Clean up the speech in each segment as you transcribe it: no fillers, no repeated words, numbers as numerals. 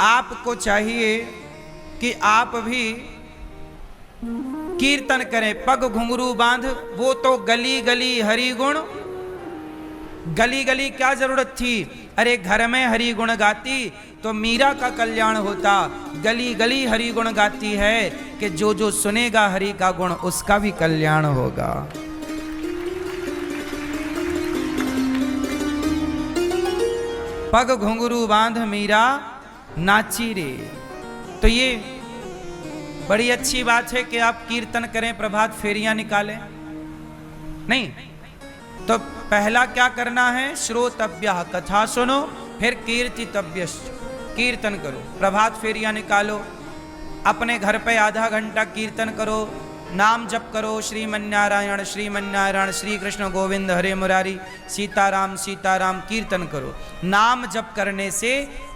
आपको चाहिए कि आप भी कीर्तन करें। पग घुंघरू बांध, वो तो गली गली हरि गुण। गली गली क्या जरूरत थी? अरे घर में हरि गुण गाती तो मीरा का कल्याण होता। गली गली हरि गुण गाती है कि जो जो सुनेगा हरि का गुण उसका भी कल्याण होगा। पग घुंघरू बांध मीरा नाची रे। तो ये बड़ी अच्छी बात है कि आप कीर्तन करें, प्रभात फेरियां निकालें। नहीं तो पहला क्या करना है? श्रोतव्य, कथा सुनो, फिर कीर्तितव्य, कीर्तन करो, प्रभात फेरियां निकालो, अपने घर पे आधा घंटा कीर्तन करो, नाम जप करो, श्रीमन्नारायण श्रीमन्नारायण, श्री कृष्ण गोविंद हरे मुरारी, सीताराम सीताराम, कीर्तन करो। नाम जप करने से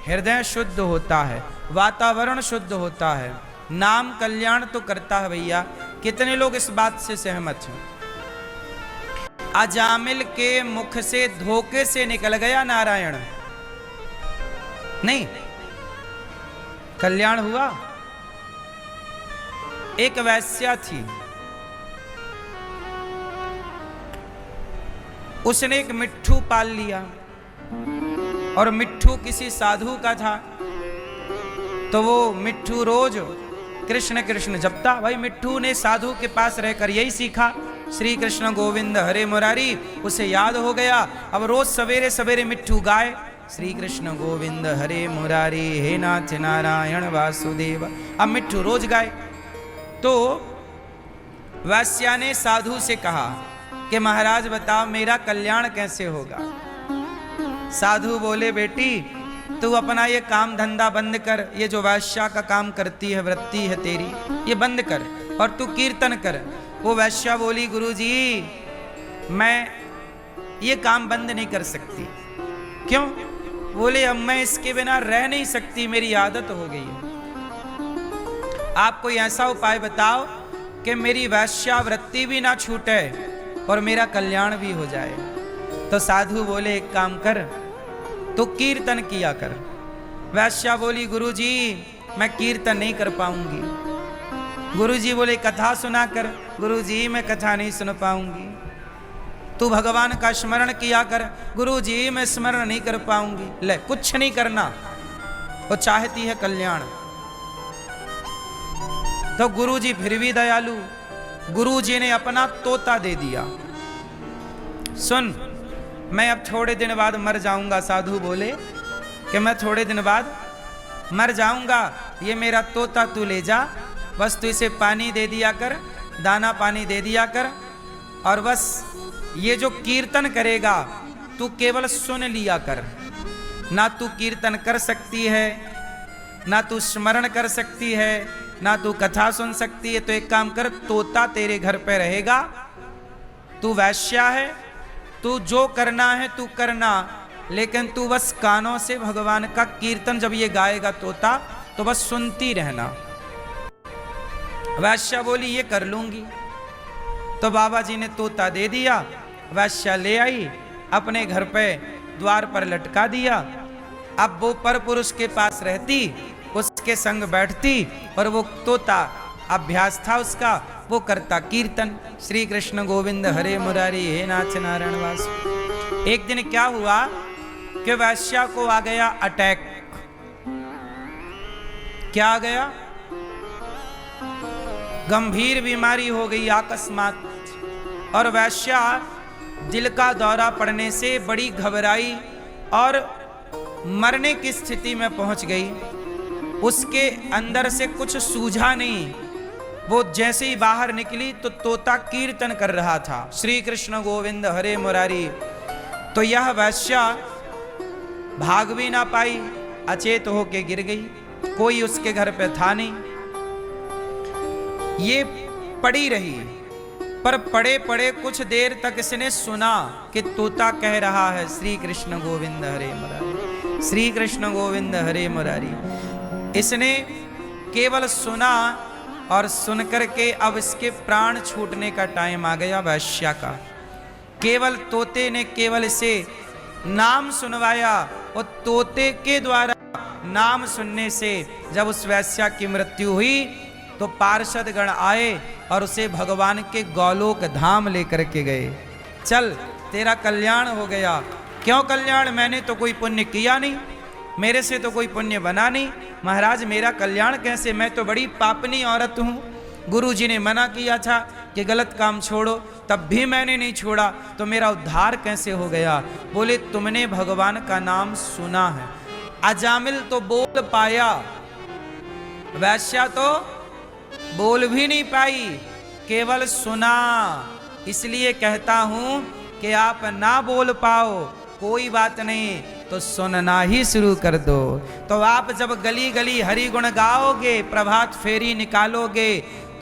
हृदय शुद्ध होता है, वातावरण शुद्ध होता है। नाम कल्याण तो करता है भैया। कितने लोग इस बात से सहमत हैं? अजामिल के मुख से धोखे से निकल गया नारायण, नहीं कल्याण हुआ। एक वैश्या थी, उसने एक मिट्ठू पाल लिया और मिट्ठू किसी साधु का था। तो वो मिट्ठू रोज कृष्ण कृष्ण जपता। भाई मिट्ठू ने साधु के पास रहकर यही सीखा, श्री कृष्ण गोविंद हरे मुरारी, उसे याद हो गया। अब रोज सवेरे सवेरे मिट्ठू गाए, श्री कृष्ण गोविंद हरे मुरारी, हे नाथ नारायण वासुदेव। अब मिट्ठू रोज गाए। तो वैश्या ने साधु से कहा कि महाराज बताओ मेरा कल्याण कैसे होगा? साधु बोले बेटी तू अपना ये काम धंधा बंद कर, ये जो वैश्या का काम करती है, वृत्ति है तेरी, ये बंद कर और तू कीर्तन कर। वो वैश्या बोली गुरुजी मैं ये काम बंद नहीं कर सकती। क्यों? बोले अब मैं इसके बिना रह नहीं सकती, मेरी आदत हो गई है। आप कोई ऐसा उपाय बताओ कि मेरी वैश्यावृत्ति भी ना छूटे और मेरा कल्याण भी हो जाए। तो साधु बोले एक काम कर, तू कीर्तन किया कर। वैश्या बोली गुरुजी मैं कीर्तन नहीं कर पाऊंगी। गुरुजी बोले कथा सुना कर। गुरुजी मैं कथा नहीं सुन पाऊंगी। तू भगवान का स्मरण किया कर। गुरुजी मैं स्मरण नहीं कर पाऊंगी। ले कुछ नहीं करना, वो चाहती है कल्याण। तो गुरुजी फिर भी दयालु, गुरुजी ने अपना तोता दे दिया। सुन मैं अब थोड़े दिन बाद मर जाऊंगा। साधु बोले कि मैं थोड़े दिन बाद मर जाऊंगा, ये मेरा तोता तू ले जा, बस तू इसे पानी दे दिया कर, दाना पानी दे दिया कर, और बस ये जो कीर्तन करेगा तू केवल सुन लिया कर। ना तू कीर्तन कर सकती है, ना तू स्मरण कर सकती है, ना तू कथा सुन सकती है। तो एक काम कर, तोता तेरे घर पे रहेगा, तू वैश्या है, तू जो करना है तू करना, लेकिन तू बस कानों से भगवान का कीर्तन जब ये गाएगा तोता तो बस सुनती रहना। वैश्या बोली ये कर लूंगी। तो बाबा जी ने तोता दे दिया, वैश्या ले आई, अपने घर पे द्वार पर लटका दिया। अब वो पर पुरुष के पास रहती, उसके संग बैठती और वो तोता अभ्यास था उसका, वो करता कीर्तन, श्री कृष्ण गोविंद हरे मुरारी, हे नाथ नारायण वासु। एक दिन क्या हुआ कि वैश्या को आ गया अटैक। क्या आ गया? गंभीर बीमारी हो गई अकस्मात, और वैश्या दिल का दौरा पड़ने से बड़ी घबराई और मरने की स्थिति में पहुंच गई। उसके अंदर से कुछ सूझा नहीं। वो जैसे ही बाहर निकली तो तोता कीर्तन कर रहा था, श्री कृष्ण गोविंद हरे मुरारी। तो यह वैश्या भाग भी ना पाई, अचेत होके गिर गई। कोई उसके घर पे था नहीं, ये पड़ी रही। पर पड़े पड़े कुछ देर तक इसने सुना कि तोता कह रहा है श्री कृष्ण गोविंद हरे मुरारी, श्री कृष्ण गोविंद हरे मुरारी। इसने केवल सुना और सुनकर के अब इसके प्राण छूटने का टाइम आ गया वैश्या का। केवल तोते ने केवल इसे नाम सुनवाया और तोते के द्वारा नाम सुनने से जब उस वैश्या की मृत्यु हुई तो पार्षद गण आए और उसे भगवान के गोलोक धाम लेकर के गए। चल तेरा कल्याण हो गया। क्यों कल्याण? मैंने तो कोई पुण्य किया नहीं, मेरे से तो कोई पुण्य बना नहीं। महाराज मेरा कल्याण कैसे? मैं तो बड़ी पापनी औरत हूँ। गुरु जी ने मना किया था कि गलत काम छोड़ो, तब भी मैंने नहीं छोड़ा, तो मेरा उद्धार कैसे हो गया? बोले तुमने भगवान का नाम सुना है। अजामिल तो बोल पाया, वैश्या तो बोल भी नहीं पाई, केवल सुना। इसलिए कहता हूं कि आप ना बोल पाओ कोई बात नहीं, तो सुनना ही शुरू कर दो। तो आप जब गली गली हरि गुण गाओगे, प्रभात फेरी निकालोगे,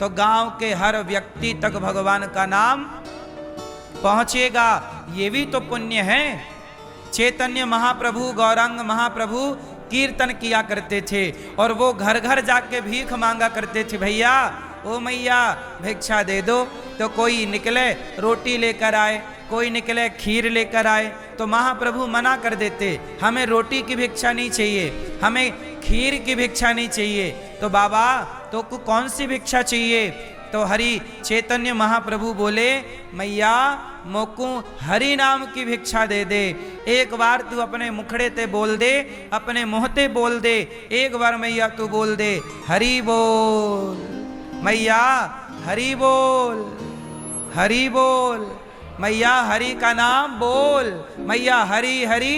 तो गांव के हर व्यक्ति तक भगवान का नाम पहुंचेगा। ये भी तो पुण्य है। चैतन्य महाप्रभु, गौरांग महाप्रभु कीर्तन किया करते थे और वो घर घर जाके भीख मांगा करते थे, भैया ओ मैया भिक्षा दे दो। तो कोई निकले रोटी लेकर आए, कोई निकले खीर लेकर आए, तो महाप्रभु मना कर देते, हमें रोटी की भिक्षा नहीं चाहिए, हमें खीर की भिक्षा नहीं चाहिए। तो बाबा तो कौन सी भिक्षा चाहिए? तो हरि चैतन्य महाप्रभु बोले, मैया मोकू हरि नाम की भिक्षा दे दे। एक बार तू अपने मुखड़े ते बोल दे, अपने मुंहते बोल दे, एक बार मैया तू बोल दे हरि बोल, मैया हरि बोल, हरि बोल, मैया हरि का नाम बोल, मैया हरि हरि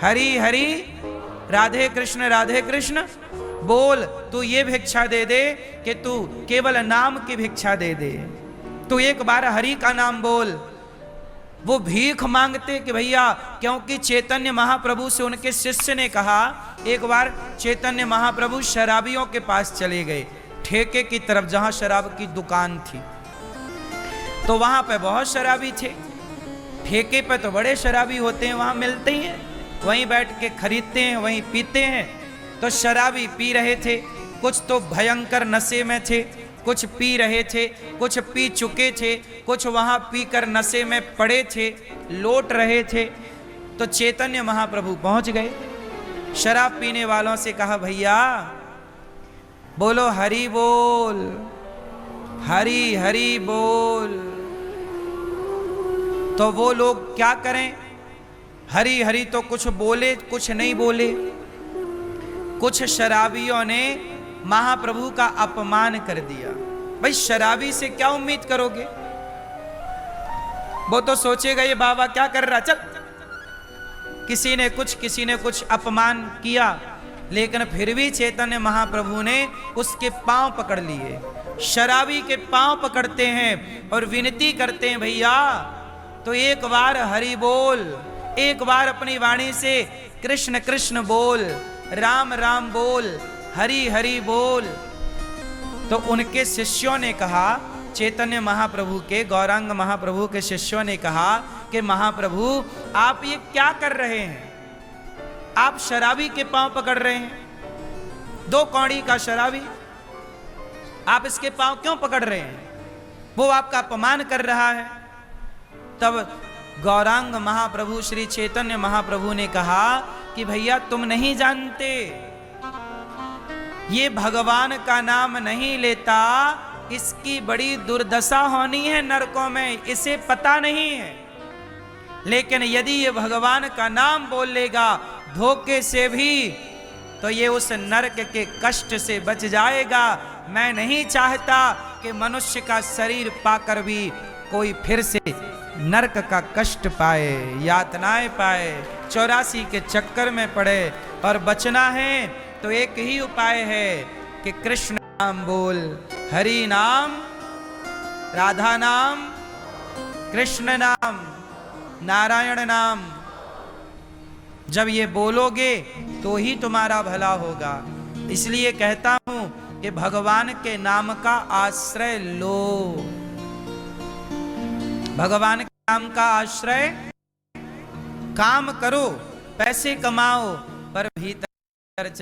हरि हरि राधे कृष्ण बोल। तू ये भिक्षा दे दे कि तू केवल नाम की भिक्षा दे दे। तू एक बार हरि का नाम बोल। वो भीख मांगते कि भैया, क्योंकि चैतन्य महाप्रभु से उनके शिष्य ने कहा, एक बार चैतन्य महाप्रभु शराबियों के पास चले गए, ठेके की तरफ जहां शराब की दुकान थी। तो वहां पे बहुत शराबी थे। ठेके पे तो बड़े शराबी होते हैं, वहां मिलते ही हैं, वहीं बैठ के खरीदते हैं, वहीं पीते हैं। तो शराबी पी रहे थे, कुछ तो भयंकर नशे में थे, कुछ पी रहे थे, कुछ पी चुके थे, कुछ वहां पीकर नशे में पड़े थे, लौट रहे थे। तो चैतन्य महाप्रभु पहुंच गए, शराब पीने वालों से कहा, भैया बोलो हरि बोल, हरि हरि बोल। तो वो लोग क्या करें? हरि हरि तो कुछ बोले, कुछ नहीं बोले। कुछ शराबियों ने महाप्रभु का अपमान कर दिया। भाई शराबी से क्या उम्मीद करोगे? वो तो सोचेगा ये बाबा क्या कर रहा, चल। किसी ने कुछ अपमान किया, लेकिन फिर भी चैतन्य महाप्रभु ने उसके पांव पकड़ लिए। शराबी के पांव पकड़ते हैं और विनती करते हैं, भैया तो एक बार हरि बोल, एक बार अपनी वाणी से कृष्ण कृष्ण बोल, राम राम बोल, हरि हरि बोल। तो उनके शिष्यों ने कहा, चैतन्य महाप्रभु के, गौरांग महाप्रभु के शिष्यों ने कहा कि महाप्रभु आप ये क्या कर रहे हैं? आप शराबी के पांव पकड़ रहे हैं, 2 कौड़ी का शराबी, आप इसके पांव क्यों पकड़ रहे हैं? वो आपका अपमान कर रहा है। तब गौरांग महाप्रभु श्री चैतन्य महाप्रभु ने कहा कि भैया तुम नहीं जानते, ये भगवान का नाम नहीं लेता, इसकी बड़ी दुर्दशा होनी है नरकों में, इसे पता नहीं है। लेकिन यदि ये भगवान का नाम बोल लेगा धोखे से भी, तो ये उस नरक के कष्ट से बच जाएगा। मैं नहीं चाहता कि मनुष्य का शरीर पाकर भी कोई फिर से नरक का कष्ट पाए, यातनाएं पाए, 84 के चक्कर में पड़े। और बचना है तो एक ही उपाय है कि कृष्ण नाम बोल, हरि नाम, राधा नाम, कृष्ण नाम, नारायण नाम। जब ये बोलोगे तो ही तुम्हारा भला होगा। इसलिए कहता हूं कि भगवान के नाम का आश्रय लो, भगवान के नाम का आश्रय। काम करो, पैसे कमाओ, पर भीतर